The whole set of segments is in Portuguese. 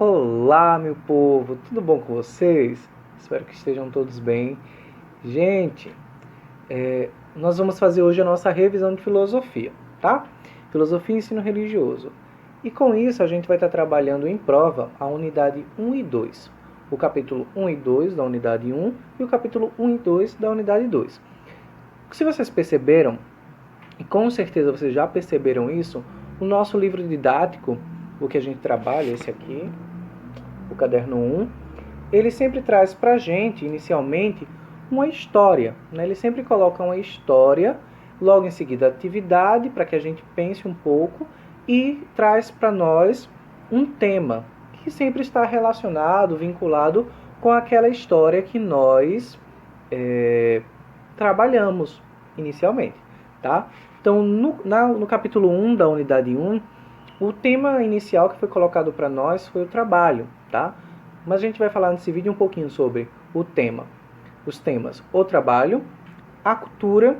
Olá, meu povo, tudo bom com vocês? Espero que estejam todos bem. Gente, nós vamos fazer hoje a nossa revisão de filosofia, tá? Filosofia e ensino religioso. E com isso a gente vai estar trabalhando em prova a unidade 1 e 2. O capítulo 1 e 2 da unidade 1 e o capítulo 1 e 2 da unidade 2. Se vocês perceberam, e com certeza vocês já perceberam isso, o nosso livro didático, o que a gente trabalha, esse aqui, o caderno 1, ele sempre traz pra gente, inicialmente, uma história, né? Ele sempre coloca uma história, logo em seguida a atividade, para que a gente pense um pouco, e traz para nós um tema, que sempre está relacionado, vinculado com aquela história que nós trabalhamos inicialmente, tá? Então, no capítulo 1 da unidade 1, o tema inicial que foi colocado para nós foi o trabalho, tá? Mas a gente vai falar nesse vídeo um pouquinho sobre o tema. Os temas: o trabalho, a cultura,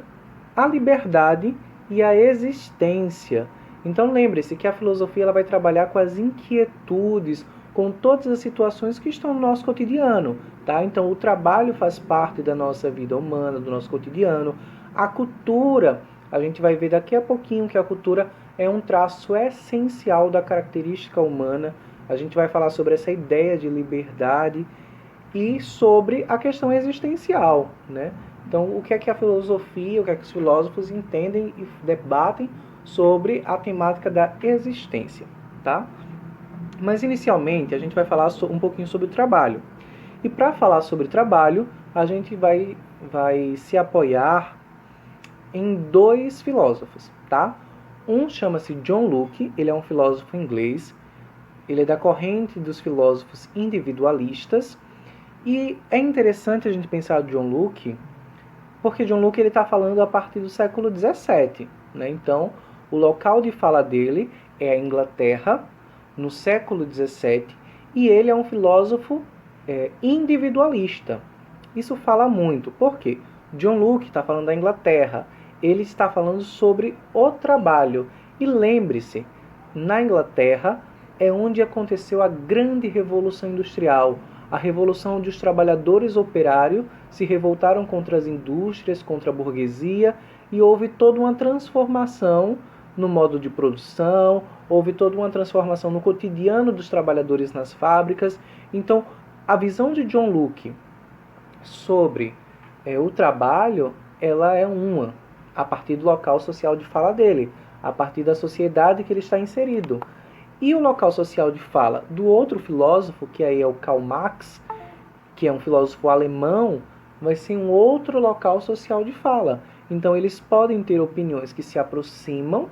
a liberdade e a existência. Então lembre-se que a filosofia ela vai trabalhar com as inquietudes, com todas as situações que estão no nosso cotidiano, tá? Então o trabalho faz parte da nossa vida humana, do nosso cotidiano. A cultura, a gente vai ver daqui a pouquinho que a cultura é um traço essencial da característica humana. A gente vai falar sobre essa ideia de liberdade e sobre a questão existencial, né? Então, o que é que a filosofia, o que é que os filósofos entendem e debatem sobre a temática da existência, tá? Mas, inicialmente, a gente vai falar um pouquinho sobre o trabalho. E para falar sobre trabalho, a gente vai se apoiar em dois filósofos, tá? Um chama-se John Locke, ele é um filósofo inglês, ele é da corrente dos filósofos individualistas, e é interessante a gente pensar John Locke, porque John Locke está falando a partir do século XVII, né? Então, o local de fala dele é a Inglaterra, no século XVII, e ele é um filósofo individualista. Isso fala muito, por quê? John Locke está falando da Inglaterra, ele está falando sobre o trabalho. E lembre-se, na Inglaterra é onde aconteceu a grande revolução industrial, a revolução onde os trabalhadores operários se revoltaram contra as indústrias, contra a burguesia, e houve toda uma transformação no modo de produção, houve toda uma transformação no cotidiano dos trabalhadores nas fábricas. Então, a visão de John Locke sobre o trabalho, ela é uma, a partir do local social de fala dele, a partir da sociedade que ele está inserido. E o local social de fala do outro filósofo, que aí é o Karl Marx, que é um filósofo alemão, vai ser um outro local social de fala. Então eles podem ter opiniões que se aproximam,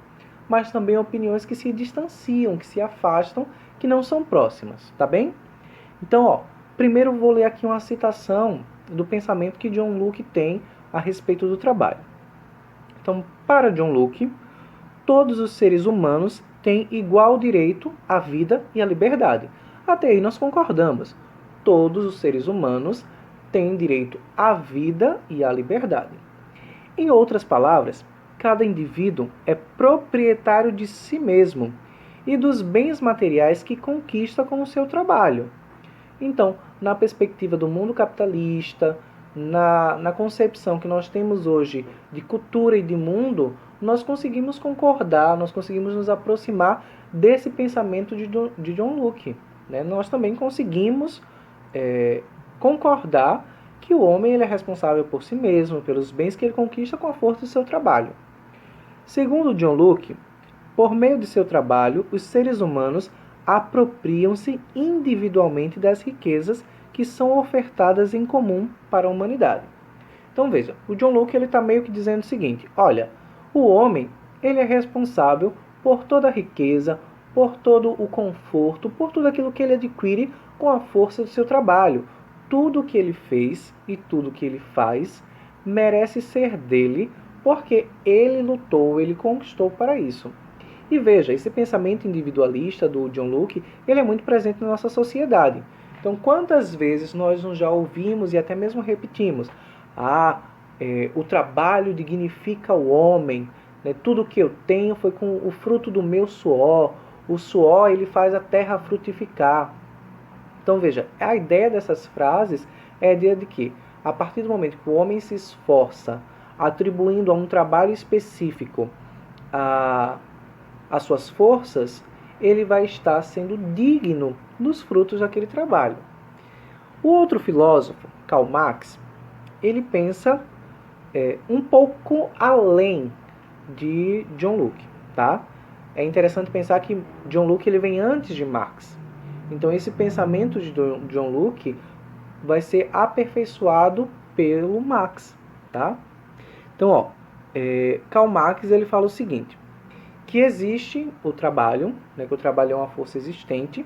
mas também opiniões que se distanciam, que se afastam, que não são próximas, tá bem? Então, primeiro vou ler aqui uma citação do pensamento que John Locke tem a respeito do trabalho. Então, para John Locke, todos os seres humanos têm igual direito à vida e à liberdade. Até aí nós concordamos. Todos os seres humanos têm direito à vida e à liberdade. Em outras palavras, cada indivíduo é proprietário de si mesmo e dos bens materiais que conquista com o seu trabalho. Então, na perspectiva do mundo capitalista, na concepção que nós temos hoje de cultura e de mundo, nós conseguimos concordar, nós conseguimos nos aproximar desse pensamento de John Locke, né? Nós também conseguimos concordar que o homem ele é responsável por si mesmo, pelos bens que ele conquista com a força do seu trabalho. Segundo John Locke, por meio de seu trabalho, os seres humanos apropriam-se individualmente das riquezas que são ofertadas em comum para a humanidade. Então veja, o John Locke está meio que dizendo o seguinte: olha, o homem ele é responsável por toda a riqueza, por todo o conforto, por tudo aquilo que ele adquire com a força do seu trabalho. Tudo que ele fez e tudo que ele faz merece ser dele, porque ele lutou, ele conquistou para isso. E veja, esse pensamento individualista do John Locke, ele é muito presente na nossa sociedade. Então, quantas vezes nós não já ouvimos e até mesmo repetimos: o trabalho dignifica o homem, né? Tudo que eu tenho foi com o fruto do meu suor, o suor ele faz a terra frutificar. Então veja, a ideia dessas frases é a ideia de que, a partir do momento que o homem se esforça, atribuindo a um trabalho específico as suas forças, ele vai estar sendo digno dos frutos daquele trabalho. O outro filósofo, Karl Marx, ele pensa um pouco além de John Locke, tá? É interessante pensar que John Locke ele vem antes de Marx. Então esse pensamento de John Locke vai ser aperfeiçoado pelo Marx, tá? Então, Karl Marx ele fala o seguinte, que existe o trabalho, né, que o trabalho é uma força existente,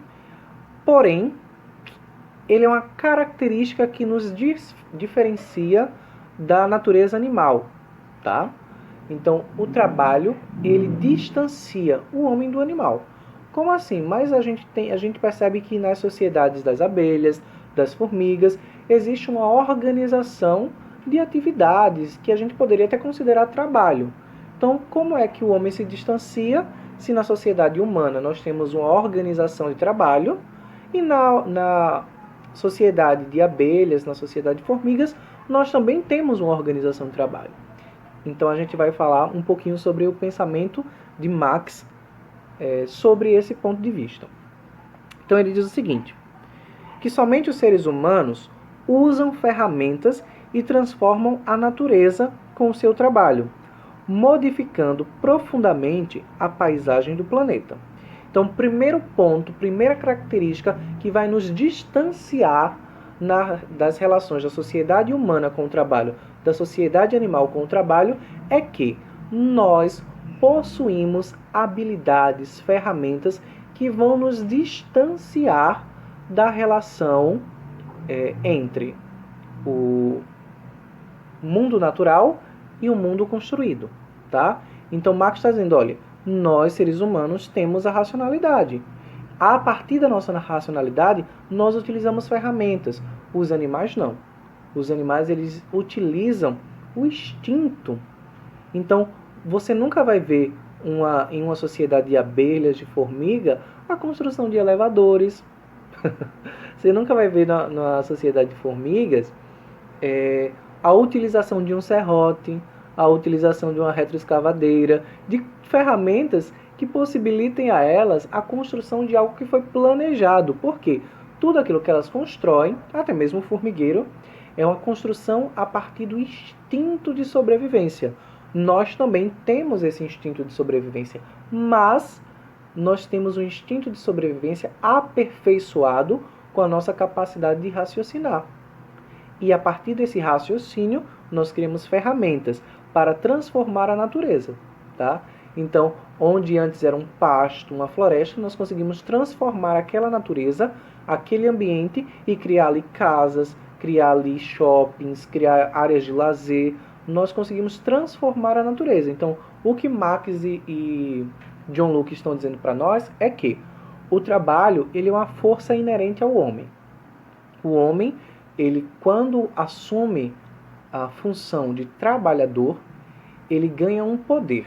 porém, ele é uma característica que nos diferencia da natureza animal, tá? Então, o trabalho, ele distancia o homem do animal. Como assim? Mas a gente percebe que nas sociedades das abelhas, das formigas, existe uma organização de atividades que a gente poderia até considerar trabalho. Então, como é que o homem se distancia se na sociedade humana nós temos uma organização de trabalho e na sociedade de abelhas, na sociedade de formigas, nós também temos uma organização de trabalho? Então a gente vai falar um pouquinho sobre o pensamento de Marx sobre esse ponto de vista. Então ele diz o seguinte, que somente os seres humanos usam ferramentas e transformam a natureza com o seu trabalho, modificando profundamente a paisagem do planeta. Então, primeiro ponto, primeira característica que vai nos distanciar das relações da sociedade humana com o trabalho, da sociedade animal com o trabalho, é que nós possuímos habilidades, ferramentas que vão nos distanciar da relação entre o mundo natural e o mundo construído, tá? Então Marx está dizendo, olha, nós seres humanos temos a racionalidade. A partir da nossa racionalidade, nós utilizamos ferramentas. Os animais não. Os animais, eles utilizam o instinto. Então, você nunca vai ver em uma sociedade de abelhas, de formiga, a construção de elevadores. Você nunca vai ver na sociedade de formigas a utilização de um serrote, a utilização de uma retroescavadeira, de ferramentas que possibilitem a elas a construção de algo que foi planejado. Por quê? Tudo aquilo que elas constroem, até mesmo o formigueiro, é uma construção a partir do instinto de sobrevivência. Nós também temos esse instinto de sobrevivência, mas nós temos um instinto de sobrevivência aperfeiçoado com a nossa capacidade de raciocinar. E a partir desse raciocínio, nós criamos ferramentas para transformar a natureza, tá? Então, onde antes era um pasto, uma floresta, nós conseguimos transformar aquela natureza, aquele ambiente e criar ali casas, criar ali shoppings, criar áreas de lazer. Nós conseguimos transformar a natureza. Então, o que Marx e John Locke estão dizendo para nós é que o trabalho, ele é uma força inerente ao homem. O homem, ele quando assume a função de trabalhador, ele ganha um poder.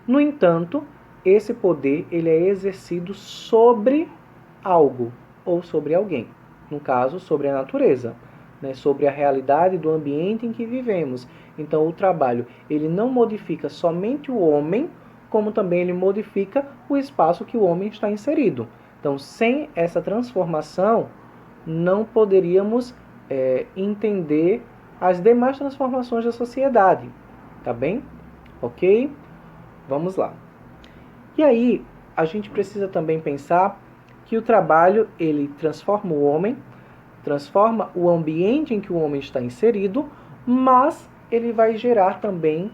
No entanto, esse poder ele é exercido sobre algo ou sobre alguém. No caso, sobre a natureza, né? Sobre a realidade do ambiente em que vivemos. Então, o trabalho ele não modifica somente o homem, como também ele modifica o espaço que o homem está inserido. Então, sem essa transformação, não poderíamos entender as demais transformações da sociedade. Tá bem? Ok? Vamos lá. E aí, a gente precisa também pensar que o trabalho, ele transforma o homem, transforma o ambiente em que o homem está inserido, mas ele vai gerar também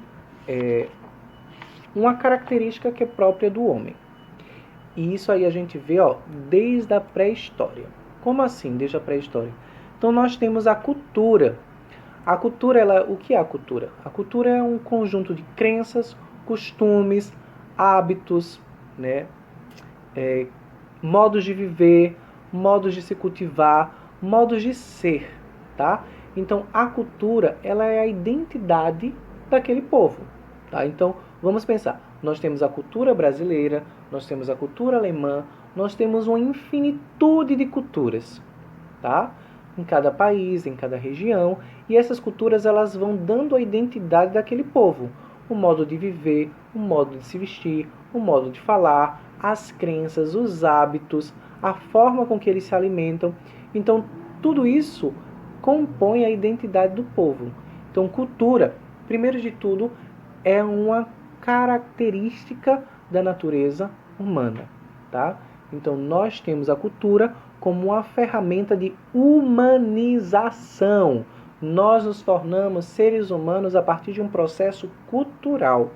uma característica que é própria do homem. E isso aí a gente vê desde a pré-história. Como assim, desde a pré-história? Então nós temos a cultura. A cultura, o que é a cultura? A cultura é um conjunto de crenças, costumes, hábitos, né? Modos de viver, modos de se cultivar, modos de ser, tá? Então a cultura, ela é a identidade daquele povo, tá? Então vamos pensar, nós temos a cultura brasileira, nós temos a cultura alemã, nós temos uma infinitude de culturas, tá? Em cada país, em cada região, e essas culturas elas vão dando a identidade daquele povo, o modo de viver, o modo de se vestir, o modo de falar, as crenças, os hábitos, a forma com que eles se alimentam. Então, tudo isso compõe a identidade do povo. Então, cultura, primeiro de tudo, é uma característica da natureza humana, tá? Então, nós temos a cultura como uma ferramenta de humanização. Nós nos tornamos seres humanos a partir de um processo cultural,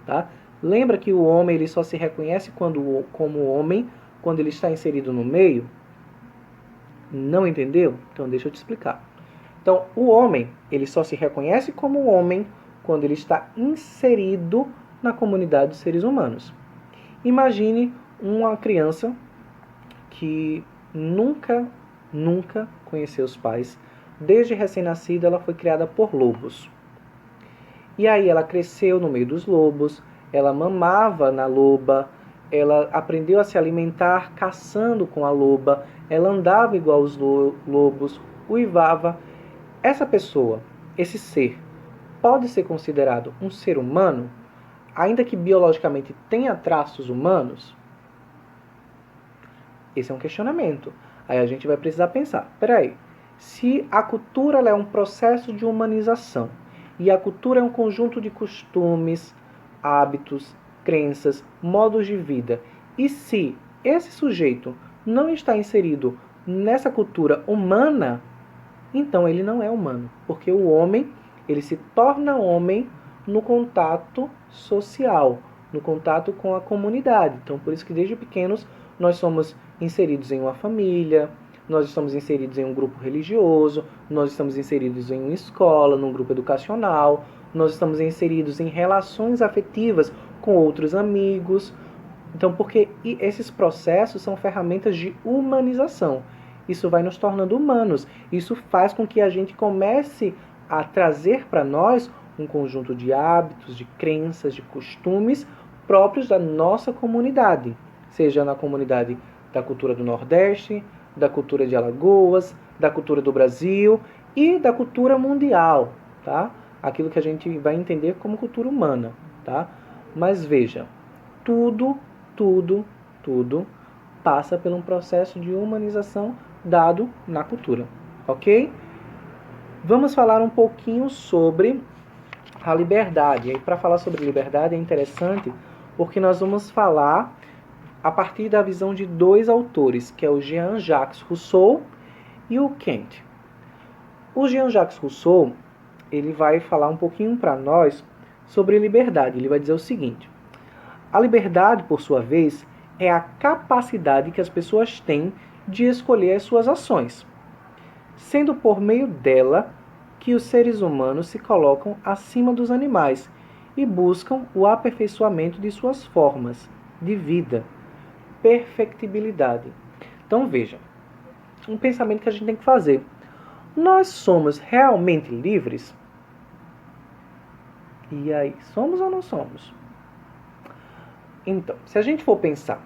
tá? Lembra que o homem ele só se reconhece como homem quando ele está inserido no meio? Não entendeu? Então deixa eu te explicar. Então, o homem ele só se reconhece como homem quando ele está inserido na comunidade dos seres humanos. Imagine uma criança que nunca conheceu os pais. Desde recém-nascida, ela foi criada por lobos. E aí ela cresceu no meio dos lobos, ela mamava na loba, ela aprendeu a se alimentar caçando com a loba, ela andava igual aos lobos, uivava. Essa pessoa, esse ser, pode ser considerado um ser humano, ainda que biologicamente tenha traços humanos? Esse é um questionamento. Aí a gente vai precisar pensar, peraí, se a cultura é um processo de humanização, e a cultura é um conjunto de costumes, hábitos, crenças, modos de vida, e se esse sujeito não está inserido nessa cultura humana, então ele não é humano, porque o homem, ele se torna homem no contato social, no contato com a comunidade. Então, por isso que desde pequenos nós somos inseridos em uma família, nós estamos inseridos em um grupo religioso, nós estamos inseridos em uma escola, num grupo educacional, nós estamos inseridos em relações afetivas com outros amigos. Então, porque esses processos são ferramentas de humanização. Isso vai nos tornando humanos. Isso faz com que a gente comece a trazer para nós um conjunto de hábitos, de crenças, de costumes próprios da nossa comunidade. Seja na comunidade da cultura do Nordeste, da cultura de Alagoas, da cultura do Brasil e da cultura mundial, tá? Aquilo que a gente vai entender como cultura humana, tá? Mas veja, tudo passa por um processo de humanização dado na cultura, ok? Vamos falar um pouquinho sobre a liberdade. E para falar sobre liberdade é interessante porque nós vamos falar a partir da visão de dois autores, que é o Jean-Jacques Rousseau e o Kant. O Jean-Jacques Rousseau, ele vai falar um pouquinho para nós sobre liberdade. Ele vai dizer o seguinte: a liberdade, por sua vez, é a capacidade que as pessoas têm de escolher as suas ações, sendo por meio dela que os seres humanos se colocam acima dos animais e buscam o aperfeiçoamento de suas formas de vida, perfectibilidade. Então veja, um pensamento que a gente tem que fazer. Nós somos realmente livres? E aí, somos ou não somos? Então, se a gente for pensar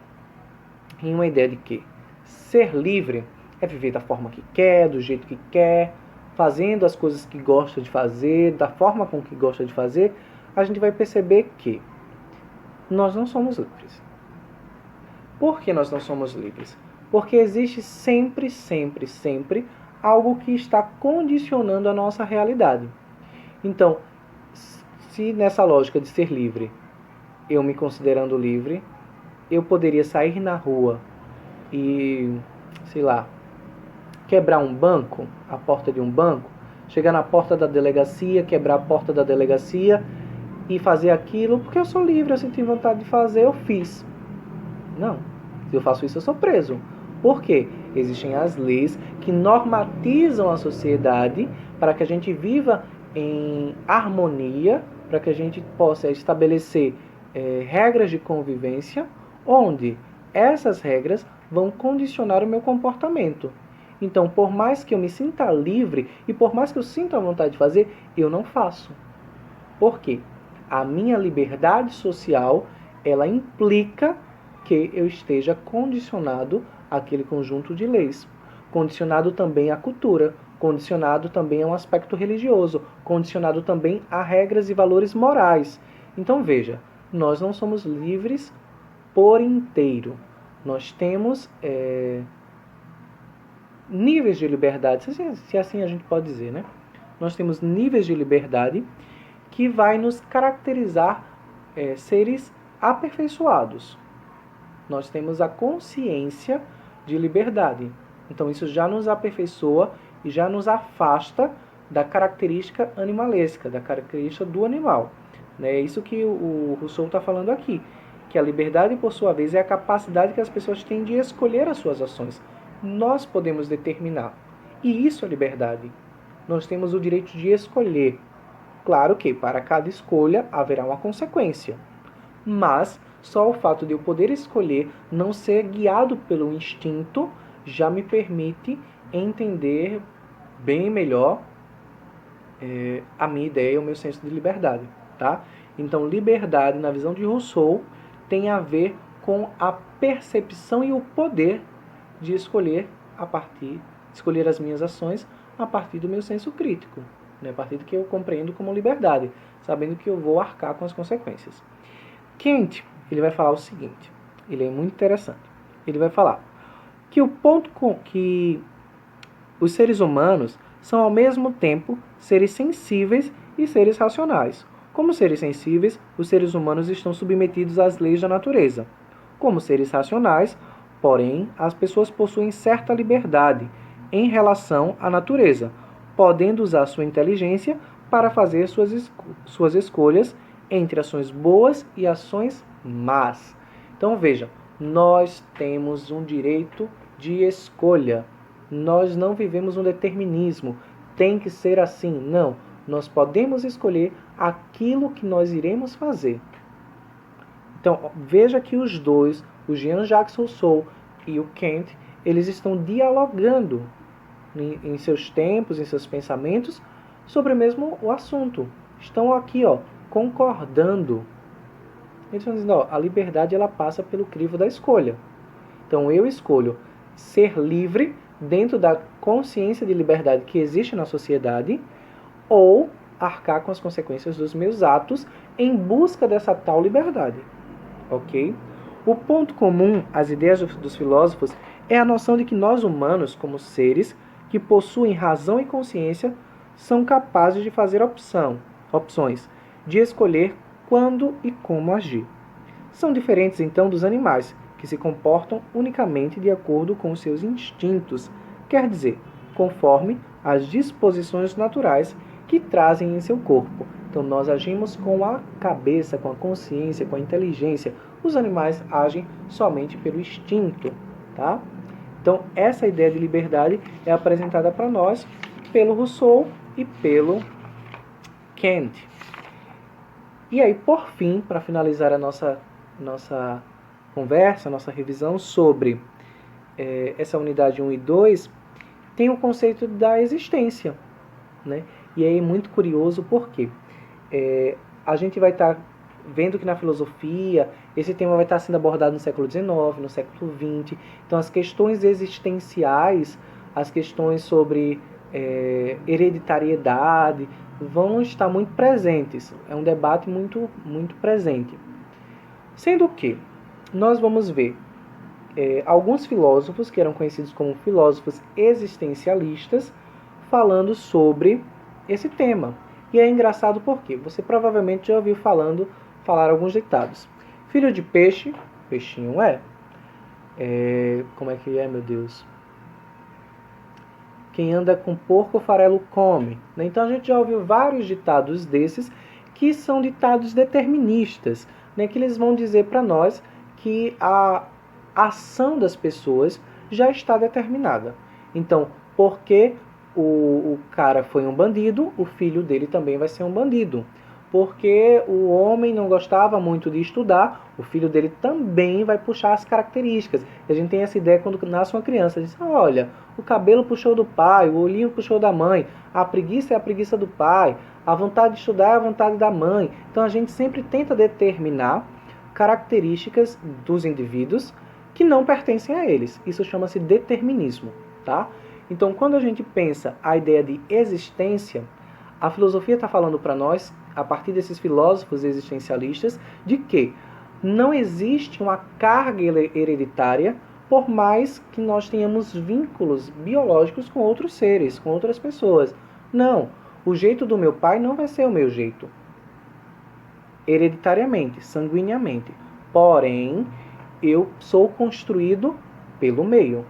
em uma ideia de que ser livre é viver da forma que quer, do jeito que quer, fazendo as coisas que gosta de fazer, da forma com que gosta de fazer, a gente vai perceber que nós não somos livres. Por que nós não somos livres? Porque existe sempre algo que está condicionando a nossa realidade. Então, se nessa lógica de ser livre, eu me considerando livre, eu poderia sair na rua e, sei lá, quebrar um banco, a porta de um banco, chegar na porta da delegacia, quebrar a porta da delegacia e fazer aquilo porque eu sou livre, eu senti vontade de fazer, eu fiz. Não, se eu faço isso eu sou preso. Por quê? Existem as leis que normatizam a sociedade para que a gente viva em harmonia, para que a gente possa estabelecer regras de convivência, onde essas regras vão condicionar o meu comportamento. Então, por mais que eu me sinta livre e por mais que eu sinta a vontade de fazer, eu não faço. Por quê? A minha liberdade social, ela implica que eu esteja condicionado àquele conjunto de leis. condicionado também à cultura, condicionado também a um aspecto religioso, condicionado também a regras e valores morais. Então veja, nós não somos livres por inteiro. Nós temos níveis de liberdade, se assim a gente pode dizer, né? Nós temos níveis de liberdade que vai nos caracterizar seres aperfeiçoados. Nós temos a consciência de liberdade. Então isso já nos aperfeiçoa e já nos afasta da característica animalesca, da característica do animal. É isso que o Rousseau está falando aqui, que a liberdade, por sua vez, é a capacidade que as pessoas têm de escolher as suas ações. Nós podemos determinar. E isso é liberdade. Nós temos o direito de escolher. Claro que para cada escolha haverá uma consequência. Mas só o fato de eu poder escolher, não ser guiado pelo instinto, já me permite entender bem melhor a minha ideia, o meu senso de liberdade. Tá? Então, liberdade, na visão de Rousseau, tem a ver com a percepção e o poder de escolher escolher as minhas ações a partir do meu senso crítico, né? A partir do que eu compreendo como liberdade, sabendo que eu vou arcar com as consequências. Kant, ele vai falar o seguinte, ele é muito interessante. Ele vai falar que o ponto com que os seres humanos são ao mesmo tempo seres sensíveis e seres racionais. Como seres sensíveis, os seres humanos estão submetidos às leis da natureza. Como seres racionais, porém, as pessoas possuem certa liberdade em relação à natureza, podendo usar sua inteligência para fazer suas escolhas entre ações boas e ações más. Então veja, nós temos um direito de escolha. Nós não vivemos um determinismo. Tem que ser assim. Não. Nós podemos escolher aquilo que nós iremos fazer. Então, veja que os dois, o Jean-Jacques Rousseau e o Kant, eles estão dialogando em seus tempos, em seus pensamentos, sobre o mesmo assunto. Estão aqui, concordando. Eles estão dizendo, a liberdade ela passa pelo crivo da escolha. Então, eu escolho ser livre dentro da consciência de liberdade que existe na sociedade, ou arcar com as consequências dos meus atos em busca dessa tal liberdade. Ok? O ponto comum às ideias dos filósofos é a noção de que nós humanos, como seres que possuem razão e consciência, são capazes de fazer opções, de escolher quando e como agir. São diferentes, então, dos animais, que se comportam unicamente de acordo com os seus instintos, quer dizer, conforme as disposições naturais que trazem em seu corpo. Então, nós agimos com a cabeça, com a consciência, com a inteligência. Os animais agem somente pelo instinto, tá? Então, essa ideia de liberdade é apresentada para nós pelo Rousseau e pelo Kant. E aí, por fim, para finalizar a nossa conversa, nossa revisão sobre essa unidade 1 e 2, tem o conceito da existência, né? E aí é muito curioso porque a gente vai estar vendo que na filosofia esse tema vai estar sendo abordado no século XIX, no século XX. Então as questões existenciais, as questões sobre hereditariedade vão estar muito presentes. É um debate muito, muito presente. Sendo que nós vamos ver alguns filósofos que eram conhecidos como filósofos existencialistas falando sobre esse tema. E é engraçado porque você provavelmente já ouviu falar alguns ditados. Filho de peixe, peixinho é. Como é que é, meu Deus? Quem anda com porco, farelo come. Então a gente já ouviu vários ditados desses que são ditados deterministas, né? Que eles vão dizer para nós que a ação das pessoas já está determinada. Então, porque o cara foi um bandido, o filho dele também vai ser um bandido. Porque o homem não gostava muito de estudar, o filho dele também vai puxar as características. E a gente tem essa ideia quando nasce uma criança. Diz, olha, o cabelo puxou do pai, o olhinho puxou da mãe, a preguiça é a preguiça do pai, a vontade de estudar é a vontade da mãe. Então a gente sempre tenta determinar características dos indivíduos que não pertencem a eles. Isso chama-se determinismo. tá? Então, quando a gente pensa a ideia de existência, a filosofia está falando para nós, a partir desses filósofos existencialistas, de que não existe uma carga hereditária, por mais que nós tenhamos vínculos biológicos com outros seres, com outras pessoas. Não, o jeito do meu pai não vai ser o meu jeito, hereditariamente, sanguineamente. Porém, eu sou construído pelo meio.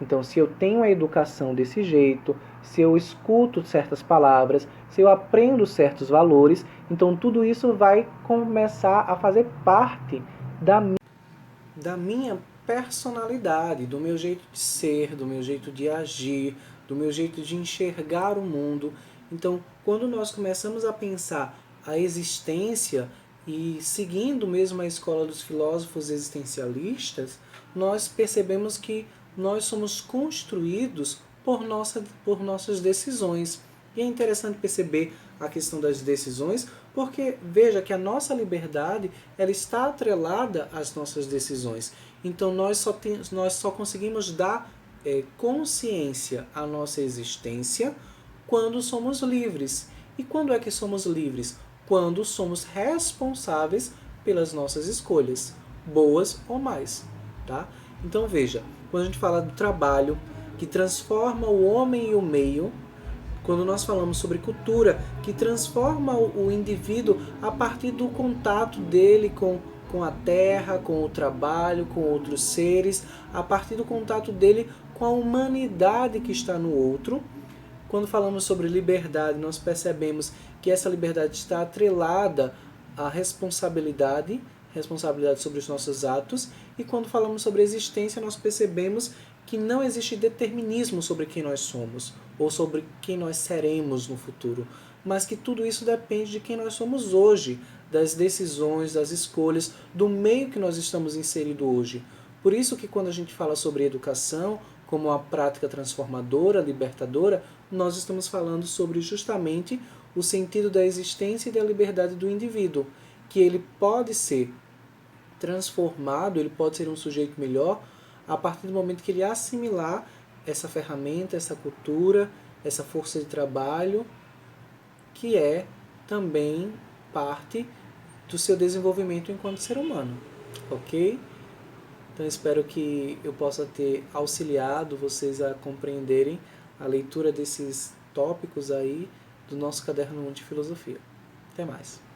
Então, se eu tenho a educação desse jeito, se eu escuto certas palavras, se eu aprendo certos valores, então tudo isso vai começar a fazer parte da minha personalidade, do meu jeito de ser, do meu jeito de agir, do meu jeito de enxergar o mundo. Então, quando nós começamos a pensar a existência e seguindo mesmo a escola dos filósofos existencialistas, nós percebemos que nós somos construídos por nossas decisões. E é interessante perceber a questão das decisões, porque veja que a nossa liberdade ela está atrelada às nossas decisões. Então nós só conseguimos dar consciência à nossa existência quando somos livres. E quando é que somos livres? Quando somos responsáveis pelas nossas escolhas, boas ou mais, tá? Então veja, quando a gente fala do trabalho que transforma o homem e o meio, quando nós falamos sobre cultura que transforma o indivíduo a partir do contato dele com a terra, com o trabalho, com outros seres, a partir do contato dele com a humanidade que está no outro. Quando falamos sobre liberdade, nós percebemos que essa liberdade está atrelada à responsabilidade sobre os nossos atos, e quando falamos sobre existência, nós percebemos que não existe determinismo sobre quem nós somos, ou sobre quem nós seremos no futuro, mas que tudo isso depende de quem nós somos hoje, das decisões, das escolhas, do meio que nós estamos inseridos hoje. Por isso que quando a gente fala sobre educação, como uma prática transformadora, libertadora, nós estamos falando sobre justamente o sentido da existência e da liberdade do indivíduo, que ele pode ser transformado, ele pode ser um sujeito melhor a partir do momento que ele assimilar essa ferramenta, essa cultura, essa força de trabalho, que é também parte do seu desenvolvimento enquanto ser humano, ok? Então espero que eu possa ter auxiliado vocês a compreenderem a leitura desses tópicos aí do nosso caderno 1 de filosofia. Até mais!